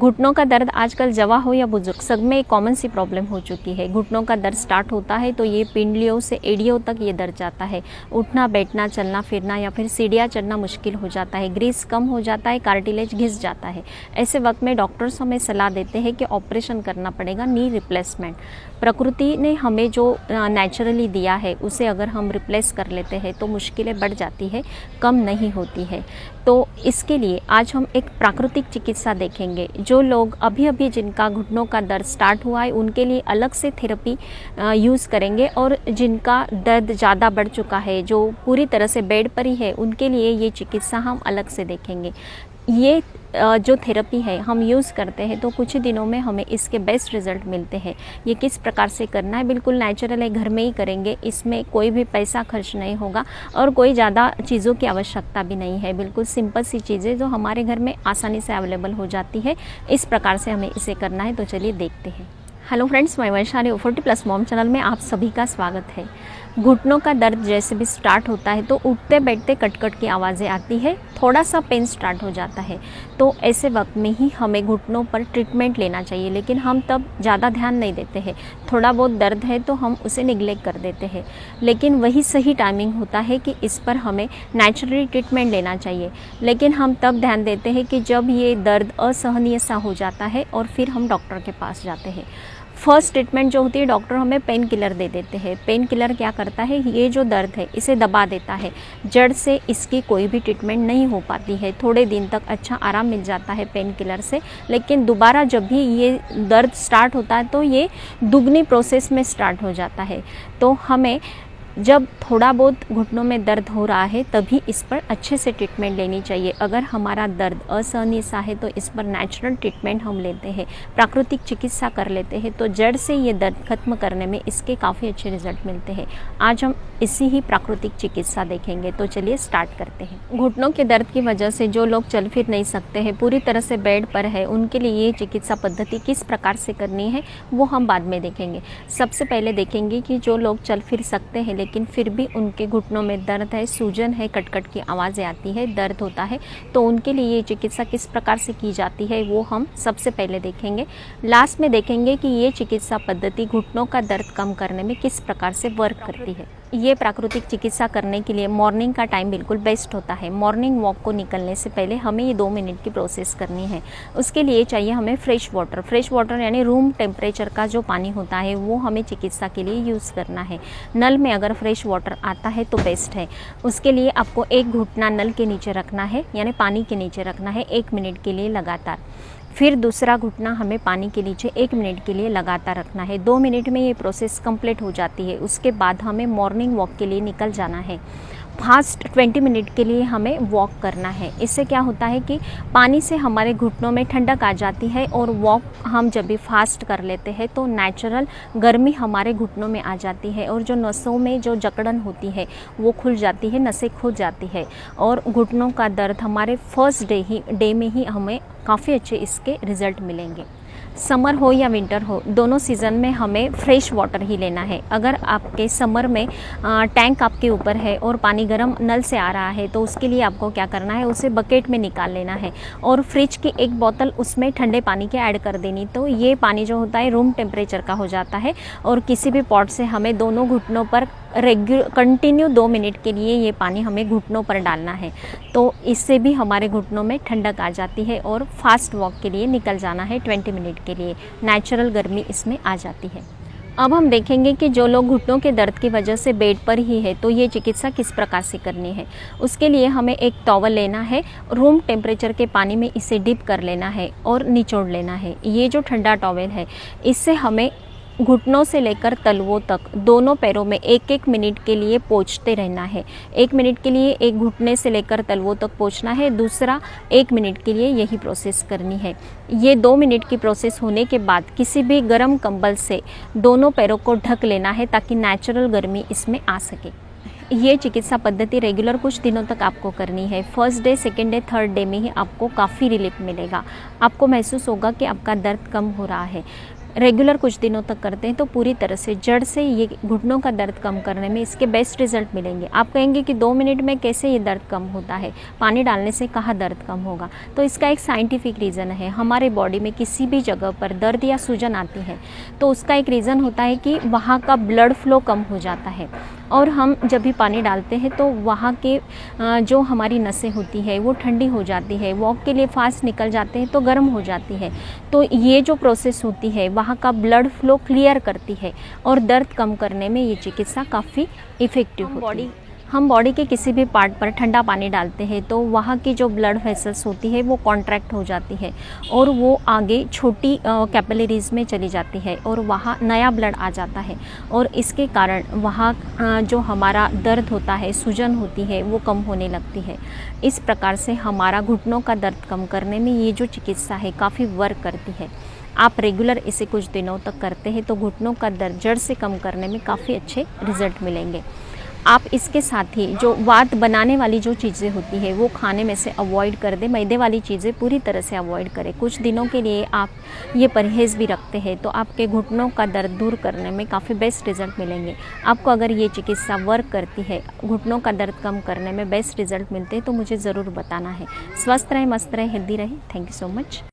घुटनों का दर्द आजकल जवान हो या बुजुर्ग सब में एक कॉमन सी प्रॉब्लम हो चुकी है। घुटनों का दर्द स्टार्ट होता है तो ये पिंडलियों से एड़ियों तक ये दर्द जाता है। उठना बैठना चलना फिरना या फिर सीढ़ियाँ चढ़ना मुश्किल हो जाता है, ग्रीस कम हो जाता है, कार्टिलेज घिस जाता है। ऐसे वक्त में डॉक्टर्स हमें सलाह देते हैं कि ऑपरेशन करना पड़ेगा, नी रिप्लेसमेंट। प्रकृति ने हमें जो नेचुरली दिया है उसे अगर हम रिप्लेस कर लेते हैं तो मुश्किलें बढ़ जाती है, कम नहीं होती है। तो इसके लिए आज हम एक प्राकृतिक चिकित्सा देखेंगे। जो लोग अभी जिनका घुटनों का दर्द स्टार्ट हुआ है उनके लिए अलग से थेरेपी यूज़ करेंगे, और जिनका दर्द ज़्यादा बढ़ चुका है, जो पूरी तरह से बेड पर ही है, उनके लिए ये चिकित्सा हम अलग से देखेंगे। ये जो थेरेपी है हम यूज़ करते हैं तो कुछ ही दिनों में हमें इसके बेस्ट रिज़ल्ट मिलते हैं। ये किस प्रकार से करना है, बिल्कुल नेचुरल है, घर में ही करेंगे। इसमें कोई भी पैसा खर्च नहीं होगा और कोई ज़्यादा चीज़ों की आवश्यकता भी नहीं है। बिल्कुल सिंपल सी चीज़ें जो हमारे घर में आसानी से अवेलेबल हो जाती है, इस प्रकार से हमें इसे करना है। तो चलिए देखते हैं। हेलो फ्रेंड्स, मैं वैशाली 40+ मॉम चैनल में आप सभी का स्वागत है। घुटनों का दर्द जैसे भी स्टार्ट होता है तो उठते बैठते कट की आवाज़ें आती है, थोड़ा सा पेन स्टार्ट हो जाता है। तो ऐसे वक्त में ही हमें घुटनों पर ट्रीटमेंट लेना चाहिए, लेकिन हम तब ज़्यादा ध्यान नहीं देते हैं। थोड़ा बहुत दर्द है तो हम उसे निगलेक्ट कर देते हैं, लेकिन वही सही टाइमिंग होता है कि इस पर हमें नेचुरली ट्रीटमेंट लेना चाहिए। लेकिन हम तब ध्यान देते हैं कि जब ये दर्द असहनीय सा हो जाता है और फिर हम डॉक्टर के पास जाते हैं। फर्स्ट ट्रीटमेंट जो होती है, डॉक्टर हमें पेन किलर दे देते हैं। पेन किलर क्या करता है, ये जो दर्द है इसे दबा देता है। जड़ से इसकी कोई भी ट्रीटमेंट नहीं हो पाती है। थोड़े दिन तक अच्छा आराम मिल जाता है पेन किलर से, लेकिन दोबारा जब भी ये दर्द स्टार्ट होता है तो ये दुगनी प्रोसेस में स्टार्ट हो जाता है। तो हमें जब थोड़ा बहुत घुटनों में दर्द हो रहा है तभी इस पर अच्छे से ट्रीटमेंट लेनी चाहिए। अगर हमारा दर्द असहनीय सा है तो इस पर नेचुरल ट्रीटमेंट हम लेते हैं, प्राकृतिक चिकित्सा कर लेते हैं, तो जड़ से ये दर्द खत्म करने में इसके काफ़ी अच्छे रिजल्ट मिलते हैं। आज हम इसी ही प्राकृतिक चिकित्सा देखेंगे। तो चलिए स्टार्ट करते हैं। घुटनों के दर्द की वजह से जो लोग चल फिर नहीं सकते हैं, पूरी तरह से बेड पर है, उनके लिए ये चिकित्सा पद्धति किस प्रकार से करनी है वो हम बाद में देखेंगे। सबसे पहले देखेंगे कि जो लोग चल फिर सकते हैं लेकिन फिर भी उनके घुटनों में दर्द है, सूजन है, कट की आवाज़ें आती है, दर्द होता है, तो उनके लिए ये चिकित्सा किस प्रकार से की जाती है वो हम सबसे पहले देखेंगे। लास्ट में देखेंगे कि ये चिकित्सा पद्धति घुटनों का दर्द कम करने में किस प्रकार से वर्क करती है। ये प्राकृतिक चिकित्सा करने के लिए मॉर्निंग का टाइम बिल्कुल बेस्ट होता है। मॉर्निंग वॉक को निकलने से पहले हमें ये 2 मिनट की प्रोसेस करनी है। उसके लिए चाहिए हमें फ्रेश वाटर यानी रूम टेम्परेचर का जो पानी होता है वो हमें चिकित्सा के लिए यूज़ करना है। नल में अगर फ्रेश वाटर आता है तो बेस्ट है। उसके लिए आपको एक घुटना नल के नीचे रखना है, यानी पानी के नीचे रखना है 1 मिनट के लिए लगातार। फिर दूसरा घुटना हमें पानी के नीचे 1 मिनट के लिए लगातार रखना है। 2 मिनट में ये प्रोसेस कंप्लीट हो जाती है। उसके बाद हमें मॉर्निंग वॉक के लिए निकल जाना है। फास्ट 20 मिनट के लिए हमें वॉक करना है। इससे क्या होता है कि पानी से हमारे घुटनों में ठंडक आ जाती है, और वॉक हम जब भी फास्ट कर लेते हैं तो नेचुरल गर्मी हमारे घुटनों में आ जाती है, और जो नसों में जो जकड़न होती है वो खुल जाती है, नसें खुल जाती है, और घुटनों का दर्द हमारे फर्स्ट डे में ही हमें काफ़ी अच्छे इसके रिज़ल्ट मिलेंगे। समर हो या विंटर हो, दोनों सीज़न में हमें फ्रेश वाटर ही लेना है। अगर आपके समर में टैंक आपके ऊपर है और पानी गर्म नल से आ रहा है तो उसके लिए आपको क्या करना है, उसे बकेट में निकाल लेना है और फ्रिज की एक बोतल उसमें ठंडे पानी के ऐड कर देनी। तो ये पानी जो होता है रूम टेम्परेचर का हो जाता है, और किसी भी पॉट से हमें दोनों घुटनों पर कंटिन्यू 2 मिनट के लिए ये पानी हमें घुटनों पर डालना है। तो इससे भी हमारे घुटनों में ठंडक आ जाती है, और फास्ट वॉक के लिए निकल जाना है 20 मिनट के लिए। नेचुरल गर्मी इसमें आ जाती है। अब हम देखेंगे कि जो लोग घुटनों के दर्द की वजह से बेड पर ही है तो ये चिकित्सा किस प्रकार से करनी है। उसके लिए हमें एक टॉवल लेना है, रूम टेम्परेचर के पानी में इसे डिप कर लेना है और निचोड़ लेना है। ये जो ठंडा टॉवल है इससे हमें घुटनों से लेकर तलवों तक दोनों पैरों में 1-1 मिनट के लिए पोंछते रहना है। 1 मिनट के लिए एक घुटने से लेकर तलवों तक पोंछना है, दूसरा 1 मिनट के लिए यही प्रोसेस करनी है। ये 2 मिनट की प्रोसेस होने के बाद किसी भी गर्म कंबल से दोनों पैरों को ढक लेना है ताकि नेचुरल गर्मी इसमें आ सके। ये चिकित्सा पद्धति रेगुलर कुछ दिनों तक आपको करनी है। First day, second day, third day में ही आपको काफ़ी रिलीफ मिलेगा। आपको महसूस होगा कि आपका दर्द कम हो रहा है। रेगुलर कुछ दिनों तक करते हैं तो पूरी तरह से जड़ से ये घुटनों का दर्द कम करने में इसके बेस्ट रिजल्ट मिलेंगे। आप कहेंगे कि 2 मिनट में कैसे ये दर्द कम होता है, पानी डालने से कहाँ दर्द कम होगा? तो इसका एक साइंटिफिक रीज़न है। हमारे बॉडी में किसी भी जगह पर दर्द या सूजन आती है तो उसका एक रीज़न होता है कि वहाँ का ब्लड फ्लो कम हो जाता है, और हम जब भी पानी डालते हैं तो वहाँ के जो हमारी नसें होती है वो ठंडी हो जाती है, वॉक के लिए फास्ट निकल जाते हैं तो गर्म हो जाती है। तो ये जो प्रोसेस होती है वहाँ का ब्लड फ्लो क्लियर करती है और दर्द कम करने में ये चिकित्सा काफ़ी इफ़ेक्टिव होती है। हम बॉडी के किसी भी पार्ट पर ठंडा पानी डालते हैं तो वहाँ की जो ब्लड वेसल्स होती है वो कॉन्ट्रैक्ट हो जाती है और वो आगे छोटी कैपिलरीज में चली जाती है और वहाँ नया ब्लड आ जाता है, और इसके कारण वहाँ जो हमारा दर्द होता है, सूजन होती है, वो कम होने लगती है। इस प्रकार से हमारा घुटनों का दर्द कम करने में ये जो चिकित्सा है काफ़ी वर्क करती है। आप रेगुलर इसे कुछ दिनों तक करते हैं तो घुटनों का दर्द जड़ से कम करने में काफ़ी अच्छे रिजल्ट मिलेंगे। आप इसके साथ ही जो वात बनाने वाली जो चीज़ें होती है वो खाने में से अवॉइड कर दें, मैदे वाली चीज़ें पूरी तरह से अवॉइड करें। कुछ दिनों के लिए आप ये परहेज़ भी रखते हैं तो आपके घुटनों का दर्द दूर करने में काफ़ी बेस्ट रिजल्ट मिलेंगे। आपको अगर ये चिकित्सा वर्क करती है, घुटनों का दर्द कम करने में बेस्ट रिजल्ट मिलते हैं तो मुझे ज़रूर बताना है। स्वस्थ रहें, मस्त रहें, हेल्दी रहें। Thank you so much.